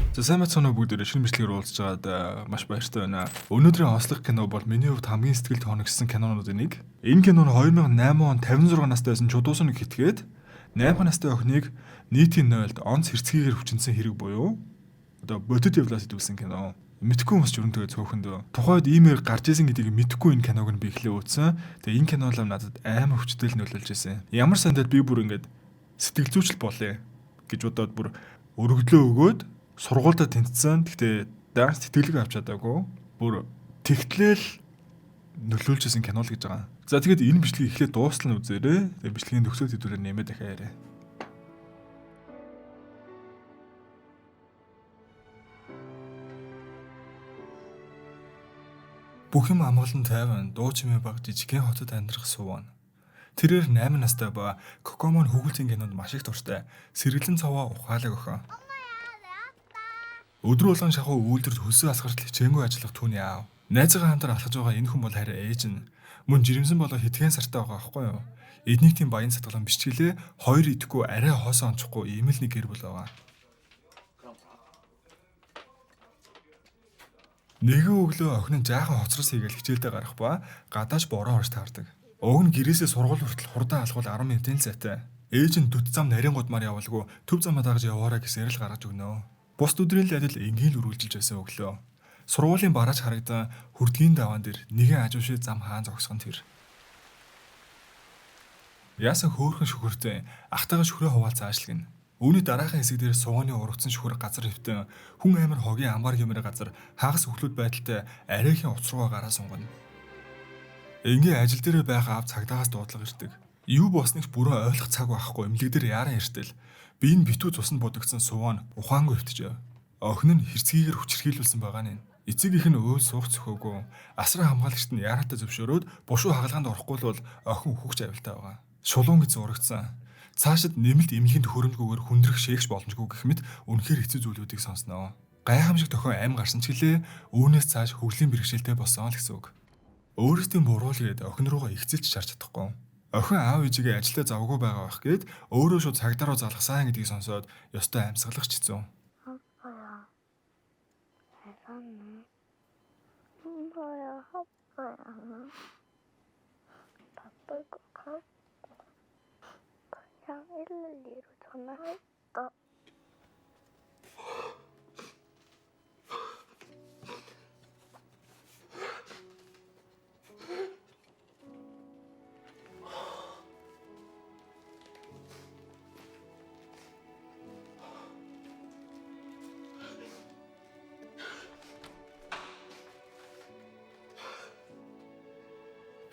За сайн бацгаана уу бүгдээрээ шинэ бичлэгээр уулзж байгаад маш баяртай байна. Өнөөдрийн онцлог кино бол миний хувьд хамгийн сэтгэлд хоногссон кинонуудын нэг. Энэ кино нь 2008 он 56 настай байсан чудуусан нэг хитгээд 8 настай охиныг нийтийн 0-д онц хэрцгийгээр хүчинсэн хэрэг буюу одоо бодит явлаас идүүлсэн кино. Мэдхгүй хүмүүс ч өрнөдөө цөөхөндөө тухайд иймэр гарч исэн гэдгийг мэдхгүй энэ киног нь би эхлээ үзсэн. Тэгээ энэ кинолоо надад амар хүчтэй нөлөөлж исэн. Ямар сандад би бүр ингэж сэтгэл зүйчил болъё гэж бодоод бүр өргөдлөө өгөөд сургуультай тэнцсэн. Гэхдээ данс тэтгэлэг авч чадаагүй. Бүр тэгтлэл нөлөөлж исэн кино л гэж байгаа. За тэгээд энэ бичлэгийг эхлээд дуустал нь үзээрэй. Тэгээд бичлэгийн төгсөөд хэдүүлэр нэмээд дахиад яриа. Бүх юм амгалан тайван, дуу чимээ баг жижигхэн хотод амьдрах суван. Тэрээр 8 настай ба Кокомон хөгөлцийн кинонд маш их дуртай. Сэргэлэн цаваа ухаалаг охин. Өдөр болгон шахуу үйлдвэрт хөлсөө асгарч хичээнгүй ажиллах түүний аав. Найзаагаа хамтар алхаж байгаа энэ хүн бол харин ээж нь. Мөн жирэмсэн болоо хэдхэн сартай байгаа аахгүй юу? Эднийг тийм баян сатгалан бичгэлээ хоёр идэхгүй арай хоосоо онцохгүй ийм л нэг гэр бүл байгаа. Нэгэн өглөө охин нь жаахан хоцрос хийгээл хичээлдээ гарах ба гадааш бороо орж таардаг. Уг нь гэрээсээ сургууль хүртэл хурдан алхвал 10 минутын зайтай. Ээж нь дүт зам нарийн гудмаар явуулгүй төв замаа дагаж яваараа гэсээр л гаргаж өгнө. Бус өдрийн л адил энгийн л үргэлжилж байсан өглөө. Сургуулийн барааж харагдан хүрдгийн даваан дээр нэгэн ажуушээ зам хаан зогсгон тэр. Яасан хөөхөн шүхэртэй ахтайгаа шүхрээ хуваалцаа ажилгна. Үүний дараахан хэсэг дээр сууганы урагцсан шүхэр газар хөвтөн хүн амир хогийн амбар гэмээр газар хагас өглөөд байдалтай арайхийн уц руугаа гараа сунгана. Энгийн ажил дээр байх аав цагдаагаас дуудлага ирдэг. Юу болсныг бүрэн ойлгох цаг байхгүй эмнэлэг дээр яаран иртэл би энэ битүү цуснд бодогдсон суваа ухаангүй хөвтөж. Охин нь хэрцгийгээр хүчрхийлүүлсэн байгаа нь. Эцэг их нь уйл суух цөхөөгүй. Асран хамгаалагчид нь яараатай зөвшөөрөөд бушуу хагалгаанд орохгүй бол охин үхэж авилтаа байгаа. Шулуун гэж зурагдсан. Цаашид нэмэлт эмнэлгийн төхөөрөмжгүйгээр хүндрэх шээгч боломжгүй гэх мэт үнэхээр хэцүү зүйлүүдийг сонсноо. Гайхамшиг тохион амь гарсан ч гэлээ үүнээс цааш хөгжлийн бэрхшээлтэй болсон л гэсэн үг. Өөрөөсөө буруулгээд охин руугаа ихцэлж шарч чадахгүй. Охин аав ээжигээ ажилдаа завгүй байгаа байх гээд өөрөө шууд цагдаа руу залгасан гэдгийг сонсоод ёстой амьсгалах ч хэцүү. 아빠야, 잘 샀네. 엄마야, 아빠야. 바쁠 것 같고. 그냥 112로 전화할까?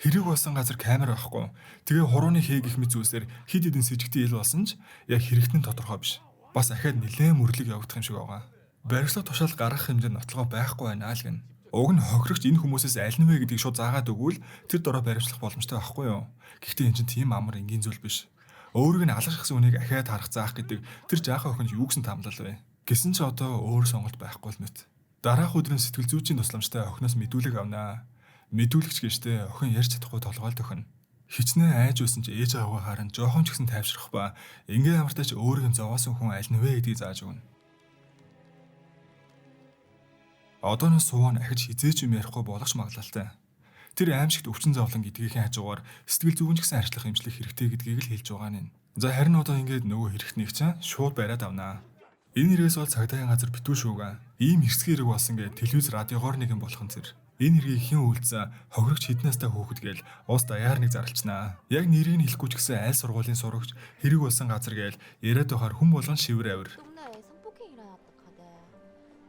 Хэрэг болсон газар камер байхгүй. Тэгээ хурууны хээ гэх мэт зүйлсээр хид хідэн сэжигтэй ил болсон ч яг хэрэгтэн тодорхой биш. Бас ахаад нэлээд мөрлөг явагдах юм шиг байгаа. Баримтлах тушаал гаргах хэмжээнд нотлогоо байхгүй байна л гэн. Уг нь хохирогч энэ хүмүүсээс аль нь вэ гэдгийг шууд заагаад өгвөл тэр дороо баримтлах боломжтой байхгүй юу? Гэхдээ энэ чинь тийм амар энгийн зүйл биш. Өөрийг нь алгашгсан үнийг ахаад харах заах гэдэг тэр жаахан охинд юу гэсэн таамаглал вэ? Гэсэн ч одоо өөр сонголт байхгүй л мэт. Дараах өдрийн сэтгэл зүйчийн тусламжтай охиноос мэдүүлэг авнаа. Мэдүүлэгч гэжтэй охин ярьж чадахгүй толгойлт охин. Хичнээн айж байсан ч ээж аваагаа харан жоохон ч гэсэн тайвшрах ба ингээ амартай ч өөрийн зовоосон хүн аль нь вэ гэдгийг зааж өгнө. Одооноос сууван ахиж хизээч юм ярихгүй болох ч магадлалтай. Тэр аимшигт өвчин зовлон гэдгийнхээ хажуугаар сэтгэл зүйн ч гэсэн арчлах эмчлэх хэрэгтэй гэдгийг л хэлж байгаа нь. За харин одоо ингээд нөгөө хэрэгтнийг чинь шууд бариад авнаа. Энэ хэрэгээс бол цагдаагийн газар битүү шүүгээ. Ийм хэрцгий хэрэг болсон гэж телевиз радиогоор нэгэн болох нь зэрэг. Энэ хэргийг хэн үйлдсэн хохирогч хэдэн настай хүүхэд гээл уус даяар нэг зарлцнаа. Яг нэрийг нь хэлэхгүй ч гэсэн аль сургуулийн сурагч хэрэг болсон газар гээл яриад байхаар хүн болгон шивэр авир. 동네에 성폭행 일어났다 카대.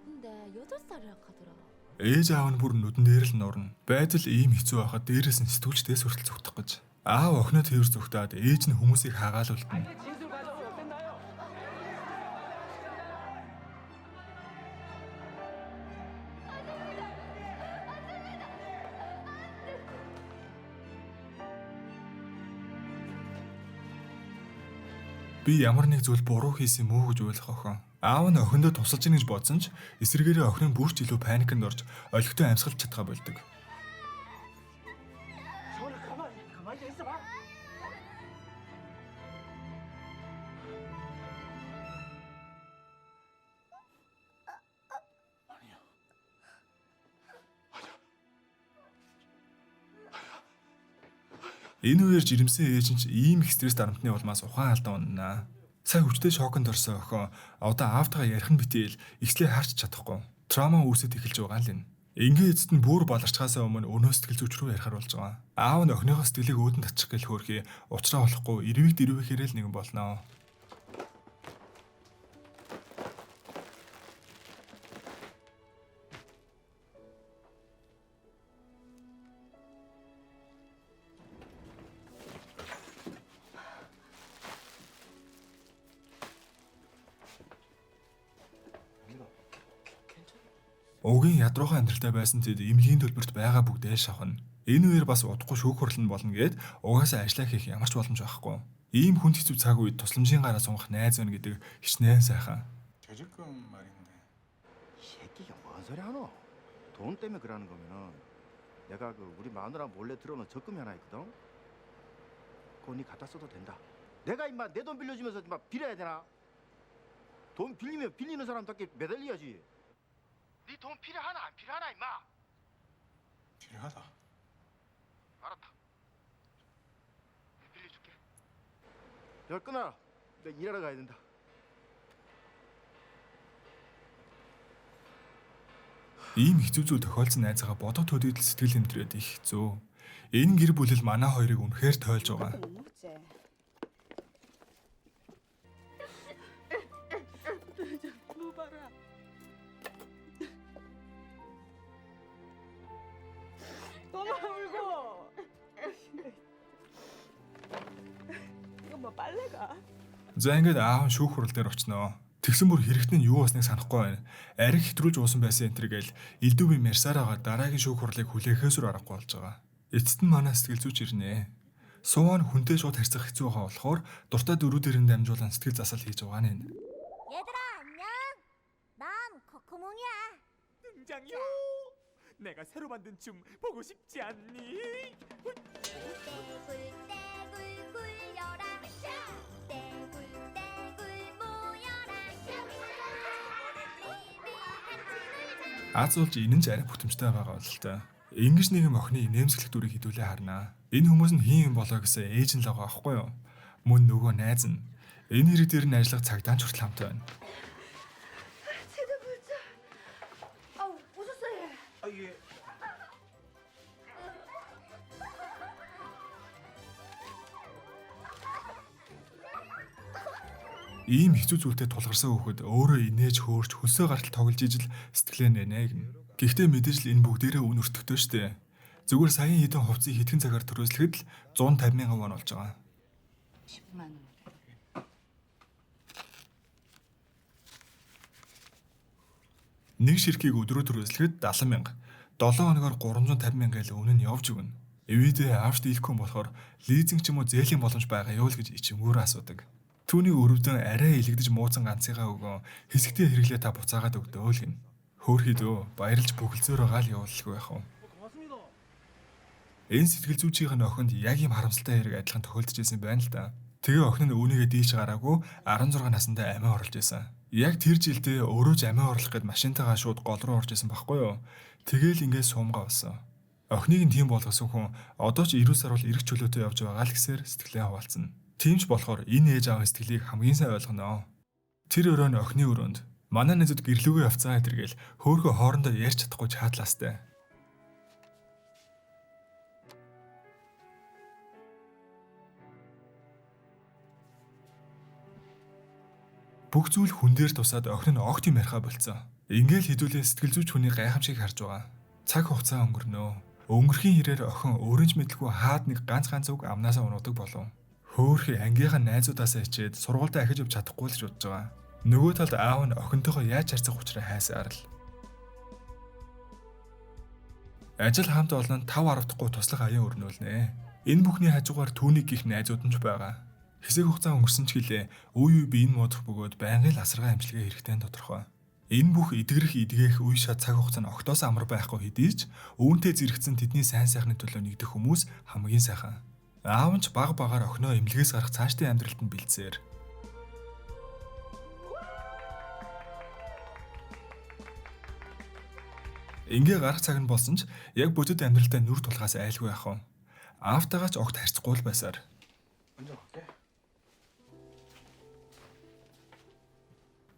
근데 8살이라 카더라. Ээж аав нь бүр нүдэн дээр л нурна. Байдал ийм хэцүү байхад дээрээс нь сэтгүүлчдээс хүртэл зүгтах гэж. Аав охиноо тэрс зүгтаад ээж нь хүмүүсийг хагаалуултна. Би ямар нэг зүйл буруу хийсэн мүү гэж ойлгох охин. Аав нь охиндоо тусалж ийн гэж бодсон ч эсвэргээрээ охин нь бүрч илүү паникнд орж олигтой амьсгалж чадхаа болдог. Энэ үеэр жирэмсэн ээж нь ч ийм их стресс дарамтны улмаас ухаан алдаа уннаа. Сая хүчтэй шоконд орсон охин одоо аавтайгаа ярих нь битэл ихслээ харч чадахгүй. Трама үүсэт эхэлж байгаа л энэ. Ингээ эцэст нь бүр баларчгаасаа өмнө өнөө сэтгэл зүйч рүү ярихаар болж байгаа. Аав нь охиныхоо сэтгэлийг өөдөнд татчих гээл хөөрхий уучраа болохгүй ирвэг дэрвэхээр л нэгэн болноо. Өвгийн ядруухан амьдралтай байсан тэд эмнэлгийн төлбөрт байгаа бүгдээ шавхна. Энэ үеэр бас удахгүй шүүх хурланд болно гэд угаасаа ажиллаа хийх ямар ч боломж байхгүй. Ийм хүнд хэцүү цаг үед тусламжийн гараа сунгах найз байна гэдэг хичнээн сайхан. 조금 말인데. 이 새끼가 뭔 소리 하노? 돈 때문에 그러는 거면은 내가 우리 마누라 몰래 들어놓은 적금이 하나 있거든. 그거 니 갖다 써도 된다. 내가 임마 내 돈 빌려주면서 임마 빌려야 되나? 돈 빌리면 빌리는 사람답게 매달려야지. 네 돈 필요하나 안 필요하나 임마? 필요하다. 알았다. 빌려줄게. 야 끊어라. 나 일하러 가야 된다. Ийм хэцүү зүйл тохиолдсон найзаагаа бодох төдийдл сэтгэл хэмтрээд их хэцүү. Энэ гэр бүлэл манай хоёрыг үнэхээр тойлж байгаа. 너무 울고. 이거 뭐 빨래가? За ингээд аав нь шүүх хурал дээр очноо. Тэгсэн бүр хэрэгтэн нь юу болсныг санахгүй байна. Ариг хэтрүүлж уусан байсан энэ гээл элдв юм ярьсараагаа дараагийн шүүх хурлыг хүлээхээсүр аргагүй болж байгаа. Эцэст нь манай сэтгэл зүйч ирнэ. Суваа нь хүнтэй шууд харьцах хэцүү байгаа болохоор дуртай дөрүүдэрэн дамжуулан сэтгэл засал хийж байгаа нь. 얘들아 안녕. 난 코코몽이야. 등장요. 내가 새로 만든 춤 보고 싶지 않니? 떼굴떼굴 굴려라. 떼굴떼굴 모여라. Аз болж энэ ч арай бүтэмжтэй байгаа бол л та. Ингиж нэгэн охины нэмсгэлэх дүрийг хідүүлээ харнаа. Энэ хүмүүс нь хин юм болоо гэсэн ээж нь л байгаа аахгүй юу? Мөн нөгөө найз нь. Энэ хэрэг дээр нь ажиллах цагдаа ч хүртэл хамт байна. 쟤도 보자. 아우 오셨어요. 아 예. Ийм хэцүү зүйлтэй тулгарсан хүүхэд өөрөө инээж хөөрч хөлсөө гартал тоглож ижил сэтгэлээ нэнэ гэн. Гэхдээ мэдээж л энэ бүгдээрээ үн өртөгтэй штэ. Зүгээр саяын хэдэн хувцсыг хэдхэн цагаар төрөөслөхөд л 150,000 вон болж байгаа. 10만 원. Нэг ширхгийг өдрөө төрөөслөхөд 70,000, 7 хоногоор 350,000 гээл үнэ нь явж өгнө. Эвидээ аавч дийлэхгүй болохоор лизинг ч юм уу зээлийн боломж байгаа юу л гэж ичмөөрөө асуудаг. Түүний өрөвдөн арай илэгдэж мууцсан ганцыгаа өгөө хэсэгтээ хэрэглээ та буцаагаад өгдөө л гин. Хөөхөдөө баярлж бүхэлзөөр байгаа л явуулах байх уу. Энэ сэтгэл зүйчийн охинд яг ийм харамсалтай хэрэг адилхан тохиолдож байсан байна л да. Тэгээ охин нь үүнийгээ дийж гараагүй 16 наснда амиа орлож байсан. Яг тэр жилдээ өөрөө ч амиа орлох гэд машинтайгаа шууд гол руу орж исэн байхгүй юу. Тэгээл ингээд сумгаа болсон. Охиныг нь тийм болгосон хүн одоо ч 90 сар бол эрэх чөлөөтэй явж байгаа л гэсээр сэтгэлээ хаваалцсан. Тиймч болохоор энэ ээж аавын сэтгэлийг хамгийн сайн ойлгоно. Тэр өрөөнд охины өрөөнд манай найзууд гэрлүүгээ явцгаа тэргээл хөөхөө хоорондоо ярьж чадахгүй чаатлаастай. Бүх зүйл хүн дээр тусаад охин нь огт юм яриа болцсон. Ингээл хідүүлээ сэтгэл зүйч хүний гайхамшиг харж байгаа. Цаг хугацаа өнгөрнөө. Өнгөрхийн хэрээр охин өөрөж мэдлгүй хаад нэг ганц үг амнаасаа унуудаг болов. Хөөхий ангийнхаа найзуудаасаа ичээд сургуультай ахиж явж чадахгүй л гэж бодож байгаа. Нөгөө талд аав нь охинтойгоо яаж харьцах учраа хайсаар л. Ажил хамт олон 5-10 дахь туслах аян өрнүүлнэ. Энэ бүхний хажуугаар түүнийг гих найзууд нь ч байгаа. Хэсэг хугацаа өнгөрсөн ч гэлээ үе би энэ модох бөгөөд байнгын л асаргаа амжилгаа хэрэгтэй тодорхой. Энэ бүх эдгэрэх эдгээх үе шат цаг хугацаа нь огтоос амар байхгүй хэдий ч үүнтэй зэрэгцэн тэдний сайн сайхны төлөө нэгдэх хүмүүс хамгийн сайхан. Аав нь ч баг багаар охиноо эмнэлгээс гарах цаашдын амьдралд нь бэлдсээр. Ингээ гарах цаг нь болсон ч яг бодит амьдралтай нүр тулгаас айлгүй яах вэ? аавтайгаа ч огт харьцахгүй л байсаар. 먼저 갈게.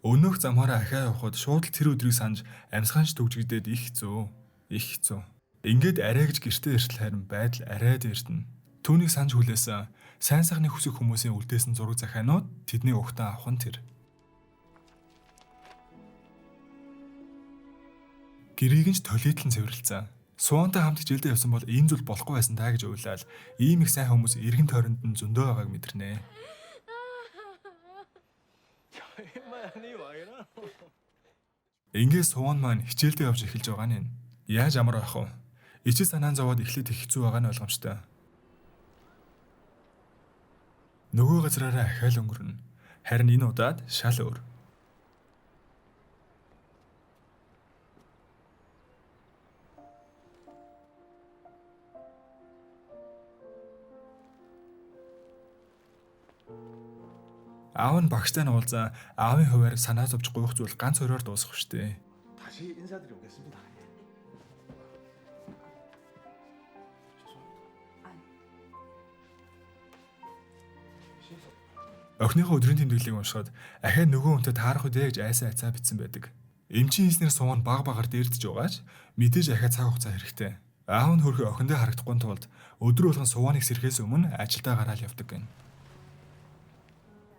Өнөөх замаараа ахиа явхад шууд л тэр өдрийг санаж амьсгаанч төгжигдээд их хэцүү. Ингээд арай гэж гэртээ иртэл харин байдал арай дээртэн. Түүнийг санаж хүлээсэн сайн сайхны хүсэх хүмүүсийн үлдээсэн зураг захианууд тэдний өгтөн авах нь тэр. Гэрийг нь ч толидлон цэвэрлцэн. Суунтай хамт хичээлдээ явсан бол ийм зүйл болохгүй байсан даа гэж уйлаад ийм их сайн хүмүүс эргэн тойронд нь зөндөө байгааг мэдэрнэ. Ингээд суун маань хичээлдээ явж эхэлж байгаа нь. Яаж амар байх вэ? Ичи санаан зовоод эхлээд их хэцүү байгаа нь ойлгомжтой. Нөгөө газраараа ахаал өнгөрнө. Харин энэ удаад шал өөр. Аав нь багштай нь уулзаа аавын хуваар санаа зовж гуйх зүйл ганц өрөөр дуусах штэ. 다시 인사드려 오겠습니다. Охиныхоо өдрийн тэмдэглэлийг уншихад ахаа нөгөө хүнтэй таарах үдэ гэж айсаа айцаа битсэн байдаг. Эмчийн хийснээр суун багаар дээрдэж байгаач мэдээж ахаа цаг хугацаа хэрэгтэй. Аав нь хөрхөө охиндоо харагдахгүй тулд өдөр болгон суугааныг сэрхээс өмнө ажилдаа гараал явдаг гэн.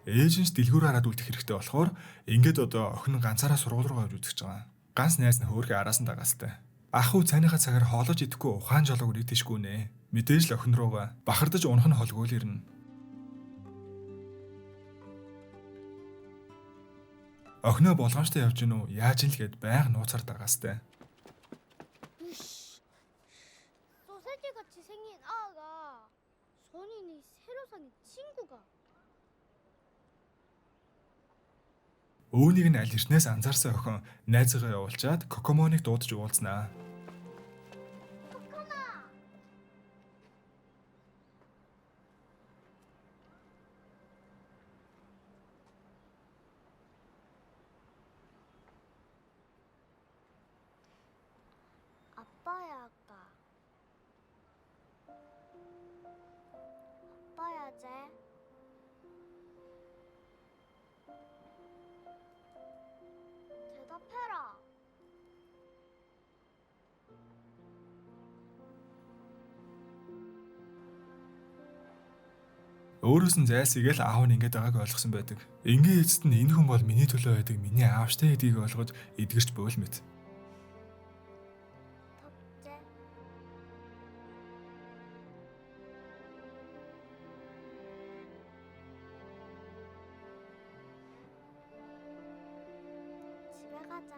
Ээж нь ч дэлгүүр хараад үлдэх хэрэгтэй болохоор ингээд одоо охин ганцаараа сургууль руу явж үзэж байгаа. Ганц найз нь хөөрхөө араас нь дагаастай. Ах уу цайныхаа цагаар хоолож идэхгүй ухаан жолоог үрийдэшгүй нэ. Мэдээж л охин руугаа бахардаж унах нь холгүй л ирнэ. Охиноо болгоомжтой явж гинүү яаж ин л гээд байг нууцаар дагаастай. 소세지같이 생긴 아가 선인이 새로 산 친구가 Өөнийг нь аль эртнээс анзаарсан охин найзгаа явуулчаад Кокомоныг дуудаж уулзнаа. 아빠야 아까 아빠야제 대답해라. Өөрөөс нь зайлсхийгээл аав нь ингэж байгааг ойлгосон байдаг. Ингээ эцэст нь энэ хүн бол миний төлөө байдаг, миний аав штэ гэдгийг ойлгож эдгэрч буул мэт. 덥제 집에 가자.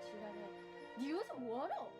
지랄해. 니 여기서 뭐하러?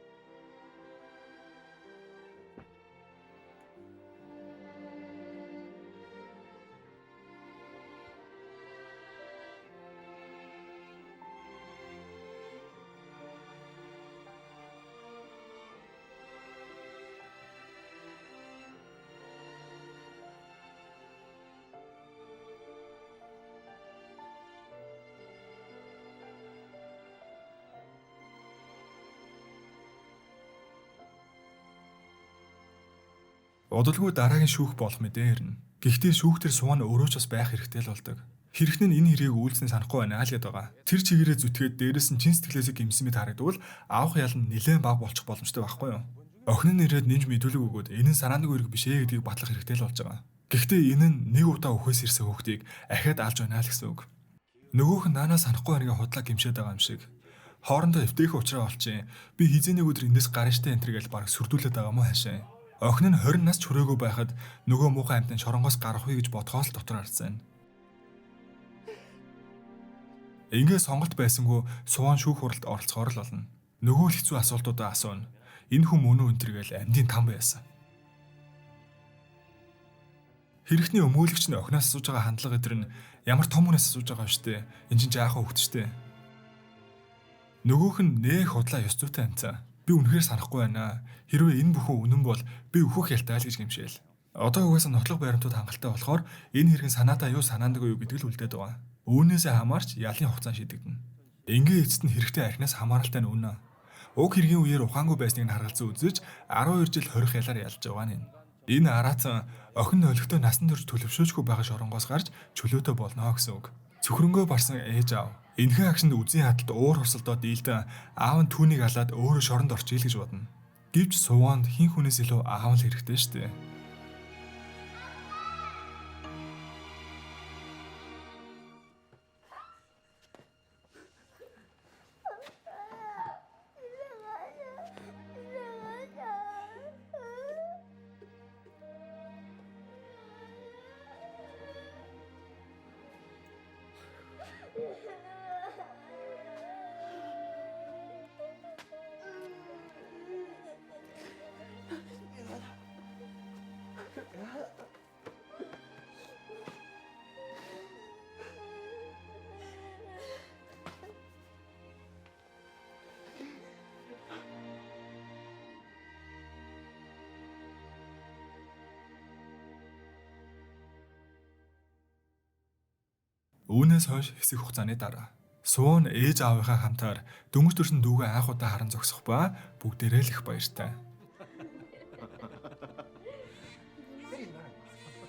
Удалгүй дараагийн шүүх болох мэдээ ирнэ. Гэхдээ шүүхтэр суун өөрөө ч бас байх хэрэгтэй л болдог. Хэрхэн нь энэ хэрийг үйлснээ санахгүй байна л гэдэг байгаа. Тэр чигээрээ зүтгээд дээрэс нь чин сэтгэлээсээ гимсэн мэт харагдвал аавах ял нь нэлээд бага болчих боломжтой байхгүй юу? Охин нь ирээд нэмж мэдүүлэг өгөөд энэ нь санааны үүрэг биш ээ гэдгийг батлах хэрэгтэй л болж байгаа. Гэхдээ энэ нь нэг удаа өхөөс ирсэн хүүхдийг ахиад алж байна л гэсэн үг. Нөгөөх нь наанаа санахгүй байгааг худлаа гимшээд байгаа юм шиг. Хоорондоо эвтэйх уучраа болчих. Би хизээ нэг өдөр эндээс гарна штэ энтер гэж баг сүрдүүлээд байгаа мó хаашаа. Охин нь 20 нас ч хүрээгүй байхад нөгөө муухай амтны шоронгоос гарах үе гэж бодхоос л дотор харцсан. Ингээ сонголт байсангүй суун шүүх хуралд оролцохоор л болно. Нөгөө л хэцүү асуултуудаа асууна. Энэ хүн мөн үү энтергээл амьдын там байсан. Хэрэгтний өмөөлөгч нь охиноос асууж байгаа хандлага эдэр нь ямар том хүнээс асууж байгаа юм штэ. Энд чинь жаахан хөвгт штэ. Нөгөөх нь нэх худлаа ёс зүйтэй амцаа. Би үнэхээр санахгүй байна. Хэрвээ энэ бүхэн үнэн бол би өөхөх ялтай л гэж гэмшээл. Одоо угаасаа нотлох баримтууд хангалттай болохоор энэ хэрэг нь санаатаа юу санаандаг юу гэдэг л үлдээд байгаа. Үүнээсээ хамаарч ялын хугацаа шийдэгдэнэ. Ингээ эцэст нь хэрэгтэй архинаас хамааралтай нь үнэ. Уг хэргийн үеэр ухаангүй байсныг харгалзан үзэж 12 жил хорих ялаар ялж байгаа нь. Энэ араацсан охин нойлогтой насан турш төлөвшөөжгүй байгаа шоронгоос гарч чөлөөтэй болно гэсэн үг. Цөхрөнгөө барсан ээж аав энэхүү агшинд үзийн хаталт уур хурсалдоо дийлдэн аав нь түүнийг алаад өөрөө шоронд орчих ил гэж бодно. Гэвч суваанд хин хүнээс илүү аав л хэрэгтэй шүү дээ. Үүнээс хойш хэсэг хугацааны дараа Суун ээж аавынхаа хамтаар дөнгөж төрсөн дүүгээ анх удаа харан зогсох ба бүгдээрээ л их баяртай.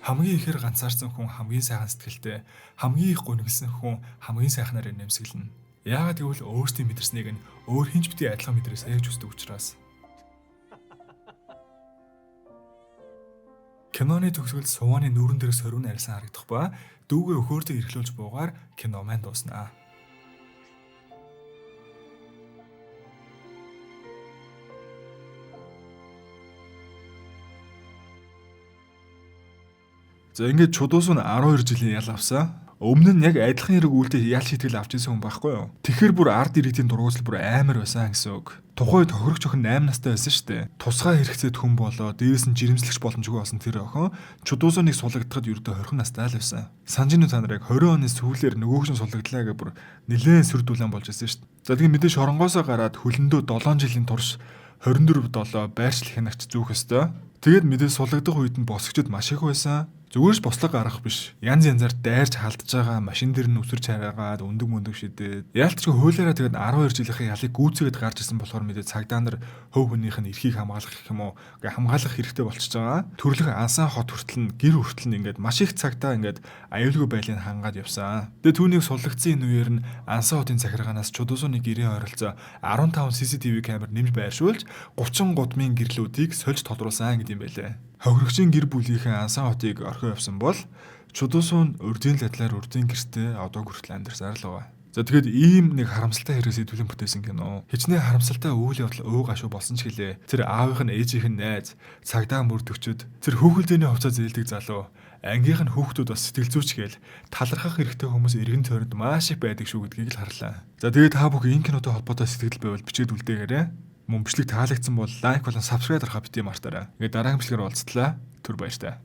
Хамгийн ихээр ганцаарсан хүн хамгийн сайхан сэтгэлтэй, хамгийн их гүнгэлсэн хүн хамгийн сайхнаар нэмсгэлнэ. Яагаад гэвэл өөрсдийн мэдэрснийг нь өөр хинч бити адилхан мэдрээс ээж үздэг учраас. Киноны төгсгөл Сууны нүүрэн дээрх сорвын арилсан харагдах ба дүүгээ өхөөртөө эрхлүүлж буугаар кино маань дуусна. За ингээд чудуус нь 12 жилийн ял авсан. Өмнө нь яг адилхан хэрэг үйлдэл ял шийтгэл авч ирсэн хүн байхгүй юу? Тэгэхээр бүр ард иргэдийн дургуутал бүр амар байсан гэсэн үг. Тухайн үед тохирогч охин 8 настай байсан шүү дээ. Тусгай хэрэгцээд хүн болоо дээрээс нь жирэмслэгч боломжгүй болсон тэр охин чудуусаа нэг сулагдахад ердөө 20 настай л байсан. Санжин уу та нарыг 20 оны сүүлээр нөгөөх нь сулагдлаа гэж бүр нэлээд сүрдүүлэн болж байсан шүү дээ. За тэгээ мэдээж шоронгоосоо гараад хөлөндөө 7 жилийн турш 24/7 байршил хянагч зүүх ёстой. Тэгээд мэдээж сулагдах үед нь босгчд маш их байсан. Зүгээрс бослог гарах биш. Янз янзаар дайрч халдж байгаа машин дээр нь үсэрч хараагаад өндөг шидээд. Яалтч хуулиараа тэгээд 12 жилийнхээ ялыг гүйцээгээд гарч ирсэн болохоор мэдээ цагдаа нар хөв хүнийх нь эрхийг хамгаалах гэх юм уу хамгаалах хэрэгтэй болчихж байгаа. Төрлөх ансан хот хүртэл нь гэр хүртэл нь ингээд маш их цагдаа ингээд аюулгүй байлыг хангаад явсан. Тэгээд түүнийг суллагдсан энэ үеэр нь ансан хотын захиргаанаас чудуусууны гэрээ ойролцоо 15 CCTV камер нэмж байршуулж 30 гудмын гэрлүүдийг сольж тодруулсан гэдэг юм байлээ. Хохирогчийн гэр бүлийнхэн ансан хотыг орхио явсан бол чудуусуун урдийн ладлаар урдийн гэртээ одоо хүртэл амьдарсаар л байгаа. За тэгэд ийм нэг харамсалтай хэрэгс хэдүүлэн бүтээсэн кино. Хичнээн харамсалтай үйл явдал өө гашуу болсон ч гэлээ. Тэр аавынх нь ээжийнх нь найз, цагдаа мөрдөгчд, тэр хөөхөлдөөний хувцас зээлдэг залуу, ангийнх нь хүүхдүүд бас сэтгэл зүйч гээл талархах хэрэгтэй хүмүүс эргэн тойронд маш их байдаг шүү гэдгийг л харлаа. За тэгээд та бүхэн энэ кинотой холбоотой сэтгэл байвал бичээд үлдээгээрэй. Мөн бичлэг таалагдсан бол лайк болон subscribe дарахаа бити мартаарай. Тэгээд дараагийн бичлэгээр уулзтлаа. Түр баяртай.